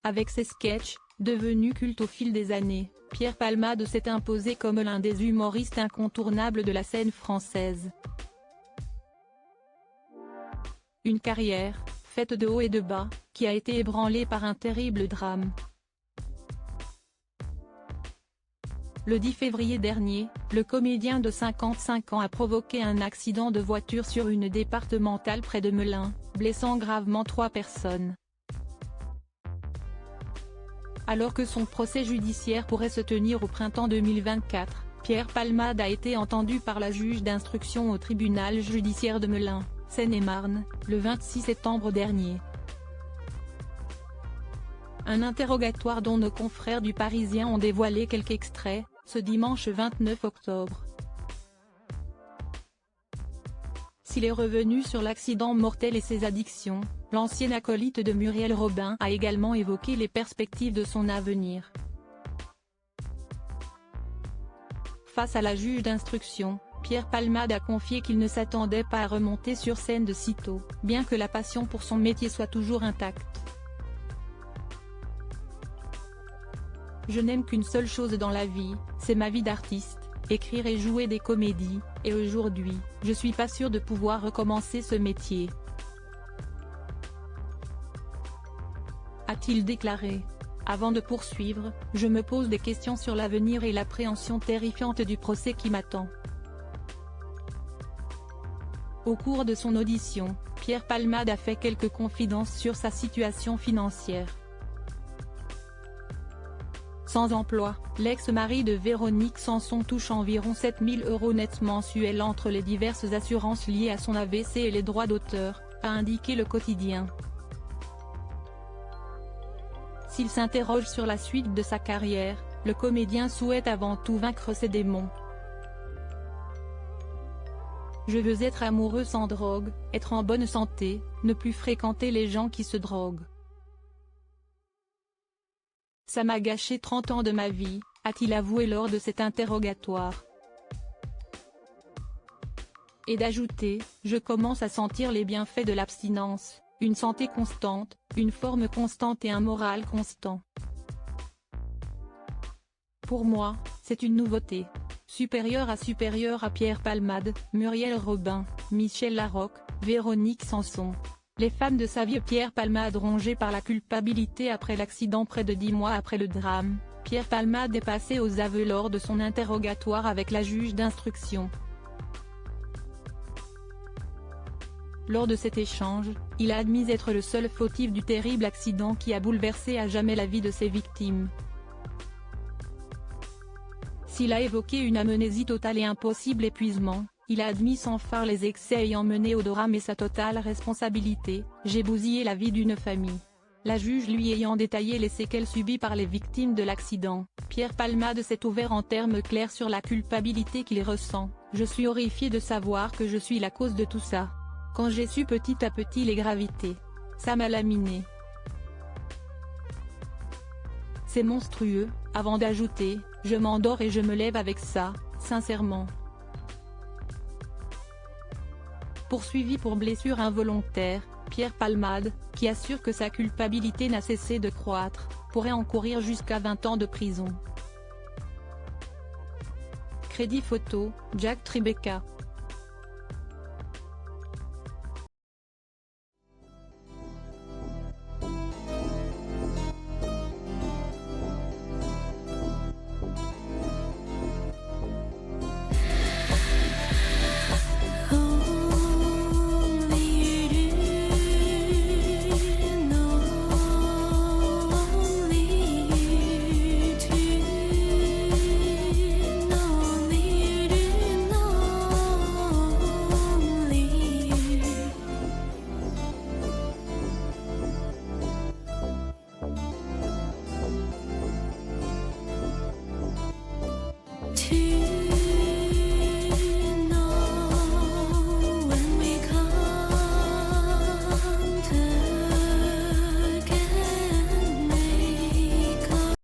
Avec ses sketchs, devenus cultes au fil des années, Pierre Palmade s'est imposé comme l'un des humoristes incontournables de la scène française. Une carrière, faite de hauts et de bas, qui a été ébranlée par un terrible drame. Le 10 février dernier, le comédien de 55 ans a provoqué un accident de voiture sur une départementale près de Melun, blessant gravement 3 personnes. Alors que son procès judiciaire pourrait se tenir au printemps 2024, Pierre Palmade a été entendu par la juge d'instruction au tribunal judiciaire de Melun, Seine-et-Marne, le 26 septembre dernier. Un interrogatoire dont nos confrères du Parisien ont dévoilé quelques extraits, ce dimanche 29 octobre. S'il est revenu sur l'accident mortel et ses addictions, l'ancien acolyte de Muriel Robin a également évoqué les perspectives de son avenir. Face à la juge d'instruction, Pierre Palmade a confié qu'il ne s'attendait pas à remonter sur scène de sitôt, bien que la passion pour son métier soit toujours intacte. Je n'aime qu'une seule chose dans la vie, c'est ma vie d'artiste, écrire et jouer des comédies, et aujourd'hui, je suis pas sûr de pouvoir recommencer ce métier. A-t-il déclaré. Avant de poursuivre, je me pose des questions sur l'avenir et l'appréhension terrifiante du procès qui m'attend. Au cours de son audition, Pierre Palmade a fait quelques confidences sur sa situation financière. Sans emploi, l'ex-mari de Véronique Sanson touche environ 7 000 € net mensuels entre les diverses assurances liées à son AVC et les droits d'auteur, a indiqué le quotidien. S'il s'interroge sur la suite de sa carrière, le comédien souhaite avant tout vaincre ses démons. Je veux être amoureux sans drogue, être en bonne santé, ne plus fréquenter les gens qui se droguent. Ça m'a gâché 30 ans de ma vie, a-t-il avoué lors de cet interrogatoire. Et d'ajouter, je commence à sentir les bienfaits de l'abstinence, une santé constante, une forme constante et un moral constant. Pour moi, c'est une nouveauté. Supérieure à Pierre Palmade, Muriel Robin, Michel Larocque, Véronique Sanson. Les femmes de sa vie. Pierre Palmade rongé par la culpabilité après l'accident près de 10 mois après le drame, Pierre Palmade est passé aux aveux lors de son interrogatoire avec la juge d'instruction. Lors de cet échange, il a admis être le seul fautif du terrible accident qui a bouleversé à jamais la vie de ses victimes. S'il a évoqué une amnésie totale et un possible épuisement, il a admis sans phare les excès ayant mené au drame et sa totale responsabilité. J'ai bousillé la vie d'une famille. La juge lui ayant détaillé les séquelles subies par les victimes de l'accident, Pierre Palmade s'est ouvert en termes clairs sur la culpabilité qu'il ressent. Je suis horrifié de savoir que je suis la cause de tout ça. Quand j'ai su petit à petit les gravités, ça m'a laminé. C'est monstrueux, avant d'ajouter, je m'endors et je me lève avec ça, sincèrement. Poursuivi pour blessure involontaire, Pierre Palmade, qui assure que sa culpabilité n'a cessé de croître, pourrait encourir jusqu'à 20 ans de prison. Crédit photo, Jack Tribeca.